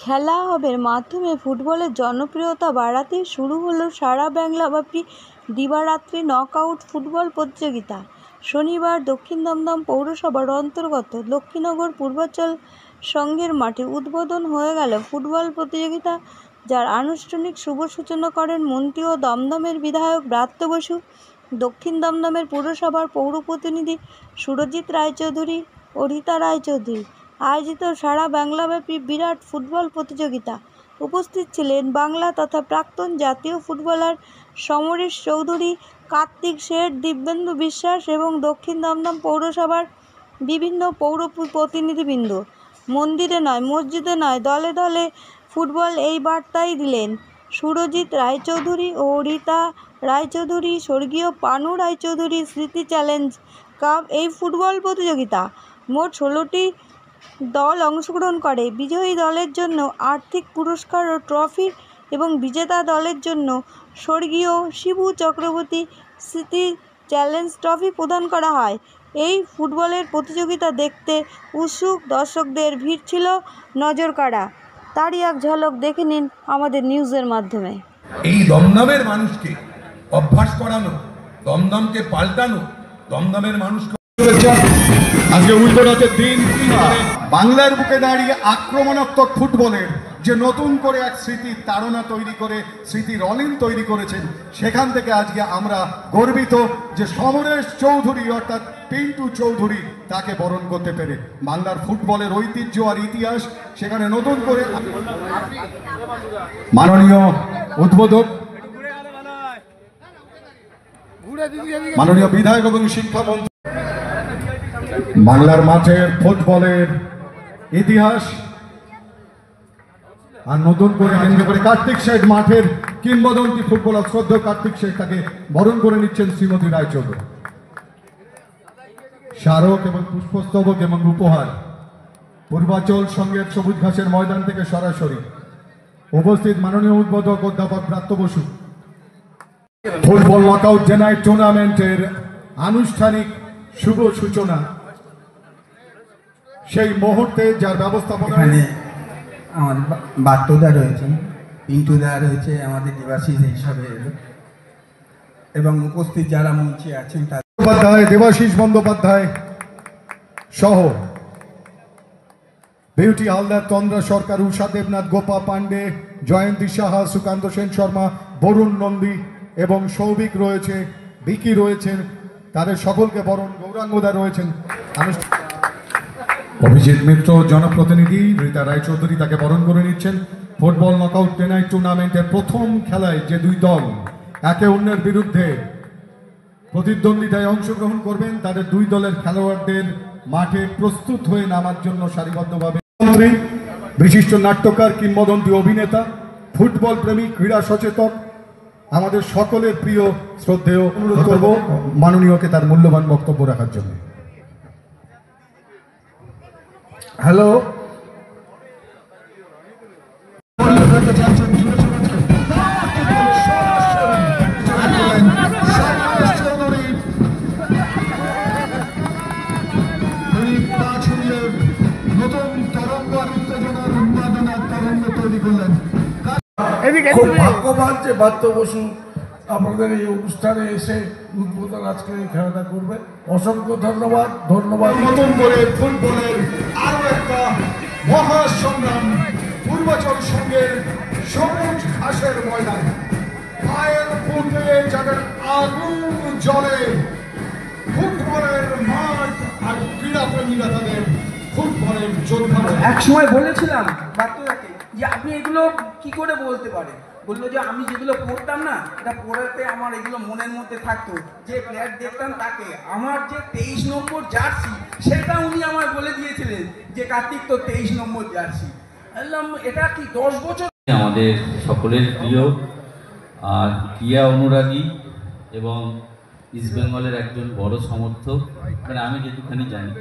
খেলা হবের মাধ্যমে ফুটবলের জনপ্রিয়তা বাড়াতে শুরু হলো সারা বাংলাব্যাপী দিবারাত্রি নকআউট ফুটবল প্রতিযোগিতা। শনিবার দক্ষিণ দমদম পৌরসভার অন্তর্গত লক্ষ্মীনগর পূর্বাঞ্চল সংঘের মাঠে উদ্বোধন হয়ে গেল ফুটবল প্রতিযোগিতা, যার আনুষ্ঠানিক শুভ সূচনা করেন মন্ত্রী ও দমদমের বিধায়ক ব্রাত্য বসু, দক্ষিণ দমদমের পুরসভার পৌর প্রতিনিধি সুরজিৎ রায়চৌধুরী ও রীতা রায়চৌধুরী। আয়োজিত সারা বাংলাব্যাপী বিরাট ফুটবল প্রতিযোগিতা উপস্থিত ছিলেন বাংলা তথা প্রাক্তন জাতীয় ফুটবলার সমরেশ চৌধুরী, কার্তিক শেঠ, দিব্যেন্দু বিশ্বাস এবং দক্ষিণ দমদম পৌরসভার বিভিন্ন পৌর প্রতিনিধিবৃন্দ। মন্দিরে নয়, মসজিদে নয়, দলে দলে ফুটবল, এই বার্তাই দিলেন সুরজিৎ রায়চৌধুরী ও রীতা রায়চৌধুরী। স্বর্গীয় পানু রায়চৌধুরী স্মৃতি চ্যালেঞ্জ কাপ এই ফুটবল প্রতিযোগিতা মোট 16টি দল অংশগ্রহণ করে। বিজয়ী দলের জন্য আর্থিক পুরস্কার ও ট্রফি এবং বিজেতা দলের জন্য স্বর্গীয় শিবু চক্রবর্তী স্মৃতি চ্যালেঞ্জ ট্রফি প্রদান করা হয়। এই ফুটবলের প্রতিযোগিতা দেখতে উৎসুক দর্শকদের ভিড় ছিল নজর কাড়া। তারই এক ঝলক দেখে নিন আমাদের নিউজের মাধ্যমে। এই দমদমের মানুষকে অভ্যাস করানো, দমদমকে পাল্টানো, দমদমের মানুষকে আজকে উল্টোরথের দিন বাংলার বুকে দাঁড়িয়ে আক্রমণাত্মক ফুটবলের যে নতুন করে এক স্মৃতির তাড়না তৈরি করে স্মৃতির অলিন তৈরি করেছেন, সেখান থেকে আজকে আমরা গর্বিত যে সমরেশ চৌধুরী অর্থাৎ পিন্টু চৌধুরী তাকে বরণ করতে পেরে। বাংলার ফুটবলের ঐতিহ্য আর ইতিহাস সেখানে নতুন করে মাননীয় উদ্বোধক, মাননীয় বিধায়ক এবং শিক্ষামন্ত্রী বাংলার মাঠের ফুটবলের ইতিহাস আর নতুন করে কেন্দ্র করে কার্তিক শেঠ মাঠের কিংবদন্তি ফুটবলার শ্রদ্ধেয় কার্তিক শেঠ তাকে বরণ করে নিচ্ছেন শ্রীমতী রায়চৌধুরী। স্মারক এবং পুষ্পস্তবক এবং উপহার পূর্বাঞ্চল সংঘের সবুজ ঘাসের ময়দান থেকে সরাসরি উপস্থিত মাননীয় উদ্বোধক অধ্যাপক Bratya Basu. Football knockout day night টুর্নামেন্টের আনুষ্ঠানিক শুভ সূচনা সেই মুহূর্তে যার ব্যবস্থাপনা আমাদের বাট্টদা রয়েছেন, পিন্টুদা রয়েছে, আমাদের দেবাশিস হিসাবে এবং উপস্থিত যারা মঞ্চে আছেন তাদের দেবাশিস বন্দ্যোপাধ্যায় সহ বিউটি হালদার, তন্দ্রা সরকার, উষা দেবনাথ, গোপা পান্ডে, জয়ন্তী সাহা, সুকান্ত সেন শর্মা, বরুণ নন্দী এবং সৌভিক রয়েছে, বিকি রয়েছেন, তাদের সকলকে বরণ। গৌরাঙ্গদা রয়েছেন, অভিজিৎ মিত্র জনপ্রতিনিধি, রীতা রায়চৌধুরী তাকে বরণ করে নিচ্ছেন। ফুটবল নকআউট ডে নাইট টুর্নামেন্টের প্রথম খেলায় যে দুই দল একে অন্যের বিরুদ্ধে প্রতিদ্বন্দ্বিতায় অংশগ্রহণ করবেন, তাদের দুই দলের খেলোয়াড়দের মাঠে প্রস্তুত হয়ে নামার জন্য সারিবদ্ধভাবে বিশিষ্ট নাট্যকার, কিংবদন্তি অভিনেতা, ফুটবল প্রেমী, ক্রীড়া সচেতন, আমাদের সকলের প্রিয় শ্রদ্ধেয় অনুরোধ করব মাননীয়কে তার মূল্যবান বক্তব্য রাখার জন্য। হ্যালো, খুব ভাগ্যবান যে ব্রাত্য বসু আপনাদের এই অনুষ্ঠানে এসে উদ্বোধন আজকে এই খেলাটা করবে। অসংখ্য ধন্যবাদ। নতুন করে ফুটবলের আরো একটা মহাসংগ্রাম পূর্বাচল সংঘের সবুজ ঘাসের ময়দান, পায়ের পূর্বে যাদের আগুন জ্বলে ফুটবলের মাঠ আর ক্রীড়াপ্রেমীরা তাদের ফুটবলের যোদ্ধা। এক সময় বলেছিলাম বাচ্চাকে যে আপনি এগুলো কি করে বলতে পারেন, বললো যে আমি যেগুলো পড়তাম না, এটা পড়াতে আমার এগুলো মনের মধ্যে থাকতো, যে প্লেয়ার দেখতাম তাকে, আমার যে 23 নম্বর জার্সি সেটা উনি আমায় বলে দিয়েছিলেন যে কার্তিক তো 23 নম্বর জার্সি। বললাম এটা কি 10 বছর। আমাদের সকলের প্রিয় আর ক্রীড়া অনুরাগী এবং ইস্টবেঙ্গলের একজন বড় সমর্থক, মানে আমি যেটুখানি জানি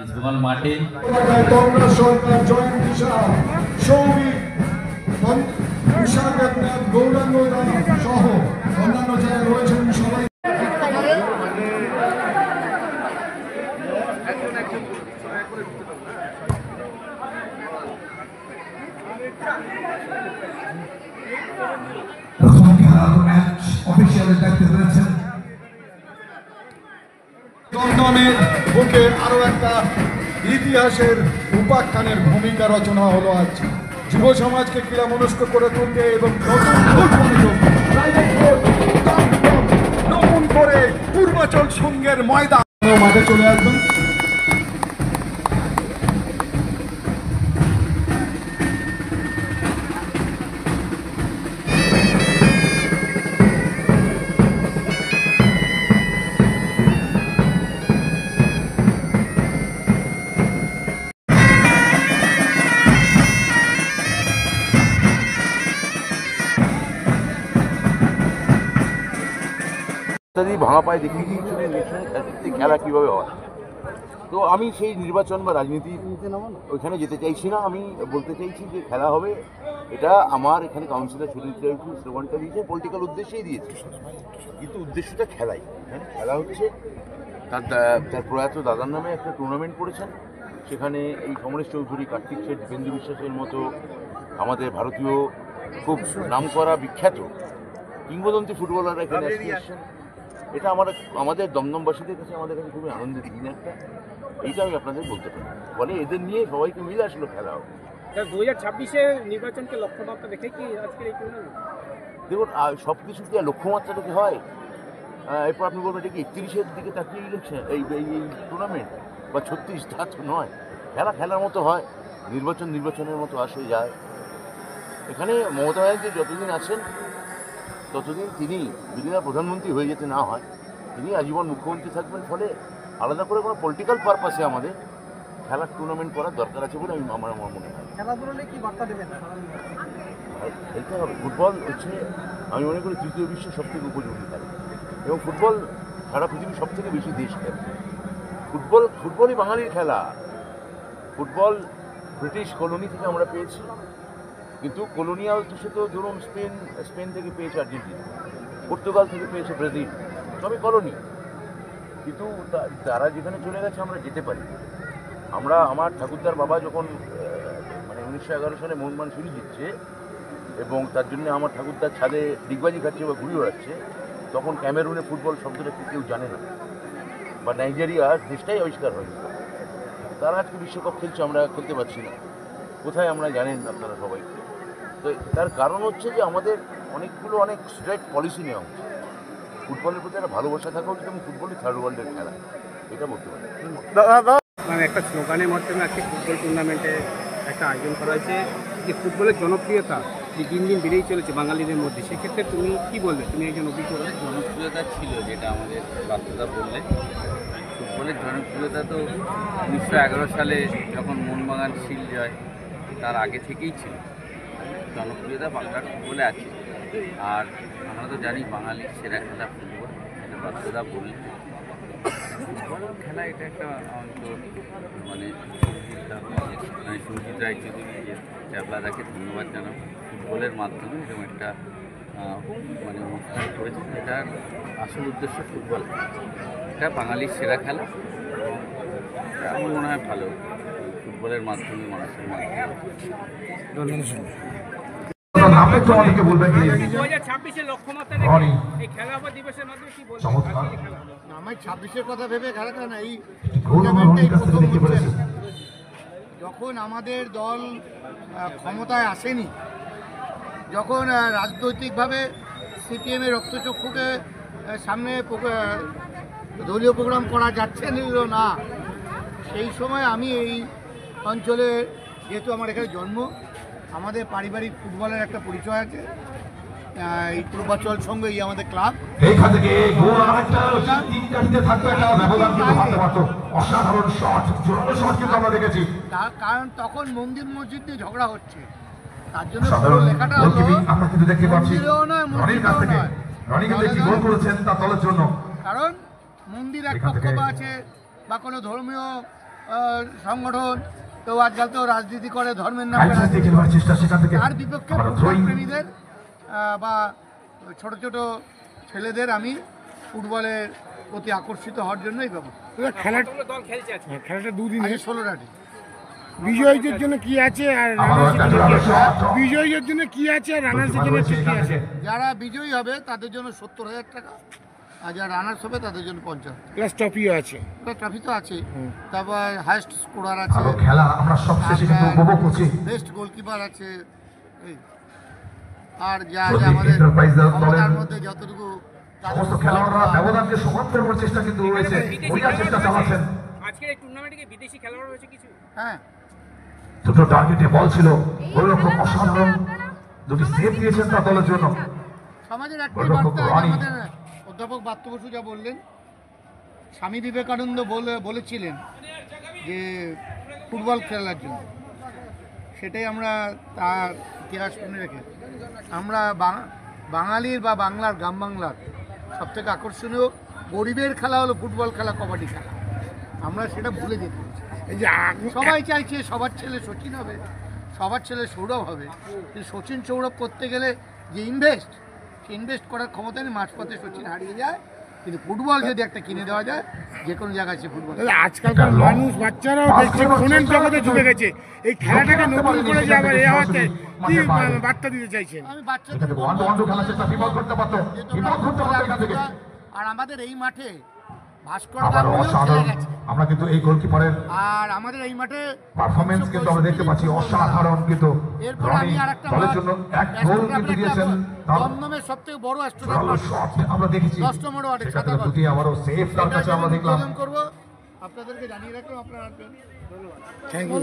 ইস্টবেঙ্গল মাঠে তন্দ্রা সরকার, জয়ন্তী সাহা, সৌভিক, উষা দেবনাথ, গৌরাঙ্গদা সহ অন্যান্য যারা রয়েছেন সবাই প্রথম খেলার ম্যাচ অফিসিয়ালের দায়িত্বে রয়েছেন দমদমের বুকে আরো একটা ইতিহাসের উপাখ্যানের ভূমিকা রচনা হলো আজ। যুব সমাজকে ক্রীড়া মনস্ক করে তুলতে এবং নতুন করে পূর্বাচল সংঘের ময়দান মাঠে চলে আসবেন। ভাঙা পায়ে দেখি খেলা কীভাবে হয়। তো আমি সেই নির্বাচন বা রাজনীতি ওইখানে যেতে চাইছি না। আমি বলতে চাইছি যে খেলা হবে, এটা আমার এখানে কাউন্সিলর স্লোগানটা দিয়েছে পলিটিক্যাল উদ্দেশ্যেই দিয়েছে, কিন্তু উদ্দেশ্যটা খেলাই। খেলা হচ্ছে তার প্রয়াত দাদার নামে একটা টুর্নামেন্ট করেছেন, সেখানে এই সমরেশ চৌধুরী, কার্তিক শেঠ, দীপেন্দু বিশ্বাসের মতো আমাদের ভারতীয় খুব নামকরা বিখ্যাত কিংবদন্তি ফুটবলাররা এখানে এসেছেন। এটা আমাদের দমদমবাসীদের কাছে আমাদের কাছে খুবই আনন্দের দিন একটা, এইটা আমি আপনাদের বলতে পারি। ফলে এদের নিয়ে সবাইকে মিলে আসলে খেলা হবে। 2026-এ নির্বাচনকে লক্ষ্যমাত্রা দেখে কি আজকের এই টুর্নামেন্ট? দেখুন, সব কিছু কি লক্ষ্যমাত্রা দেখে হয়? এরপর আপনি বলবেন এটা কি 31-এর দিকে তাকিয়ে ইলেকশন এই টুর্নামেন্ট বা 36, তা তো নয়। খেলার মতো হয়, নির্বাচনের মতো আসে যায়। এখানে মমতা ব্যানার্জি যতদিন আছেন ততদিন তিনি যদি না প্রধানমন্ত্রী হয়ে যেতে না হয়, তিনি আজীবন মুখ্যমন্ত্রী থাকবেন। ফলে আলাদা করে কোনো পলিটিক্যাল পারপাসে আমাদের খেলার টুর্নামেন্ট করার দরকার আছে বলে আমার মনে হয়। খেলাধুলা নিয়ে কি বার্তা দেবেন? খেলতে হবে। ফুটবল হচ্ছে আমি মনে করি তৃতীয় বিশ্বের সবথেকে উপযোগী খেলা, এবং ফুটবল সারা পৃথিবীর সবথেকে বেশি দেশ খেলে। ফুটবলই বাঙালির খেলা। ফুটবল ব্রিটিশ কলোনি থেকে আমরা পেয়েছি, কিন্তু কলোনিয়াল দেশে তো ধরুন স্পেন থেকে পেয়েছে আর্জেন্টিনা, পর্তুগাল থেকে পেয়েছে ব্রাজিল, সবই কলোনি। কিন্তু তারা যেখানে চলে গেছে আমরা যেতে পারি। আমার ঠাকুরদার বাবা যখন 1911 সালে মোহনবাগান সিরিজ জিতছে এবং তার জন্য আমার ঠাকুরদার ছাদে ডিগবাজি খাচ্ছে বা ঘুরে বেড়াচ্ছে, তখন ক্যামেরুনে ফুটবল শব্দটা কেউ জানে না, বা নাইজেরিয়া দেশটাই আবিষ্কার হয়নি। তারা আজকে বিশ্বকাপ খেলছে, আমরা খেলতে পারছি না। কোথায় আমরা জানেন আপনারা সবাই। তো তার কারণ হচ্ছে যে আমাদের অনেক স্ট্রেট পলিসি নেওয়া উচিত। ফুটবলের প্রতি একটা ভালোবাসা থাকা উচিত, এবং ফুটবলই থার্ড ওয়ার্ল্ডের খেলা, এটা বলতে পারি। মানে একটা স্লোগানের মাধ্যমে আজকে ফুটবল টুর্নামেন্টে একটা আয়োজন করা হয়েছে, যে ফুটবলের জনপ্রিয়তা যে দিন দিন বেড়েই চলেছে বাঙালিদের মধ্যে, সেক্ষেত্রে তুমি কি বলবে? তুমি একজন অভিজ্ঞতা। জনপ্রিয়তা ছিল, যেটা আমাদের বার্তাটা বললে, ফুটবলের জনপ্রিয়তা তো 1911 সালে যখন মোহনবাগান শিল জয়, তার আগে থেকেই ছিল। জনপ্রিয়তা বাংলার ফুটবলে আছে। আর আমরা তো জানি বাঙালির সেরা খেলা ফুটবল, এটা বার্তাটা বললে। ফুটবল খেলা এটা একটা মানে সুজিত রায়চৌধুরী চাবলাদাকে ধন্যবাদ জানাবো। ফুটবলের মাধ্যমে এরকম একটা অনুষ্ঠান করেছেন। এটার আসল উদ্দেশ্য ফুটবল, এটা বাঙালির সেরা খেলা। আমার মনে হয় ভালো, ফুটবলের মাধ্যমে মানুষের মাধ্যমে। 2026-এর লক্ষ্যমাত্রা দেখে এই খেলা বা দিবসের মাধ্যমে কি বলবেন? আমার 26-এর কথা ভেবে খেলাটা না, এই টুর্নামেন্টটাই প্রথম হচ্ছে। যখন আমাদের দল ক্ষমতায় আসেনি, যখন রাজনৈতিকভাবে সিপিএমের রক্তচক্ষুকে সামনে দলীয় প্রোগ্রাম করা যাচ্ছে না, সেই সময় আমি এই অঞ্চলে, যেহেতু আমার এখানে জন্ম, আমাদের পারিবারিক ফুটবলের একটা পরিচয় আছে। এই পূর্বাচল সঙ্গে আমাদের ক্লাব, কারণ তখন মন্দির মসজিদ নিয়ে ঝগড়া হচ্ছে, তার জন্য লেখাটা হলো মন্দিরেও নয়, মসজিদেও নয়। কারণ মন্দির এক পক্ষ বা আছে, বা কোনো ধর্মীয় সংগঠন, তো আজকাল তো রাজনীতি করে ধর্মের নামে, তার বিপক্ষে ফুটবল প্রেমীদের বা ছোট ছোট ছেলেদের আমি ফুটবলের প্রতি আকর্ষিত হওয়ার জন্যই ব্যবস্থা। খেলাটা 2 দিন, 16টা টিম। বিজয়ীদের জন্য কি আছে আর রানার্সের জন্য কি আছে? বিজয়ীদের জন্য কি আছে আর রানার্সের জন্য কি আছে? যারা বিজয়ী হবে তাদের জন্য 70,000 টাকা, আর যারা রানার্স হবে তাদের জন্য 50 প্লাস ট্রফিও আছে। ট্রফি তো আছে, তারপর হাইস্ট স্কোরার আছে, খেলা আমরা সবশেষে কিন্তু উপভোগ করছি। বেস্ট গোলকিপার আছে, এই আর যা যা আমাদের ক্ষমতার মধ্যে যতটুকু সমস্ত খেলোয়াড়রা ব্যবধানকে সমান করার চেষ্টা কিন্তু রয়েছে, ওইটার চেষ্টা চালাচ্ছেন। আজকের এই টুর্নামেন্টে কি বিদেশি খেলোয়াড় রয়েছে কিছু? হ্যাঁ, দুটো টার্গেটে বল ছিল, ওইরকম অসাধারণ দুটি সেভ দিয়েছেন তার দলের জন্য। সমাজের একটাই বার্তা, আমাদের অধ্যাপক বাত্য বসু যা বললেন, স্বামী বিবেকানন্দ বলেছিলেন যে ফুটবল খেলার জন্য, সেটাই আমরা তার ইতিহাস মনে রেখে আমরা বাঙালির বা বাংলার গ্রাম বাংলার সবথেকে আকর্ষণীয় গরিবের খেলা হলো ফুটবল খেলা, কবাডি খেলা। আমরা সেটা ভুলে যেতে চাই। এই যে সবাই চাইছে সবার ছেলে সচিন হবে, সবার ছেলে সৌরভ হবে, কিন্তু সচিন সৌরভ করতে গেলে যে ইনভেস্ট করার ক্ষমতা নেই, মাঝপথে সচিন হারিয়ে যায়। কিন্তু ফুটবল যদি একটা কিনে দেওয়া যায়, যে কোনো জায়গায় সে ফুটবল। আজকালকার মানুষ বাচ্চারাও ফোনের জগতে ঢুকে গেছে, এই খেলাটাকে নতুন করে যে আবার এ হচ্ছে কি বার্তা দিতে চাইছেন? আমি বাচ্চাদের আর আমাদের এই মাঠে ভাস্কর আমরা কিন্তু এই গোলকিপারের আর আমাদের এই মাঠে পারফরম্যান্স কিন্তু আমরা দেখতে পাচ্ছি অসাধারণ। কিন্তু এরপর আমি আরেকটা দলের জন্য এক গোল কিন্তু দিয়েছেন, দমদমের সবথেকে বড় অ্যাস্ট্রোনট আমরা দেখেছি 10 নম্বর ওয়ার্ডে দুটি আবারও সেফ তার কাছে আমরা দেখলাম। করব আপনাদেরকে জানিয়ে রাখলাম, আপনারা আসবেন। ধন্যবাদ, থ্যাংক ইউ।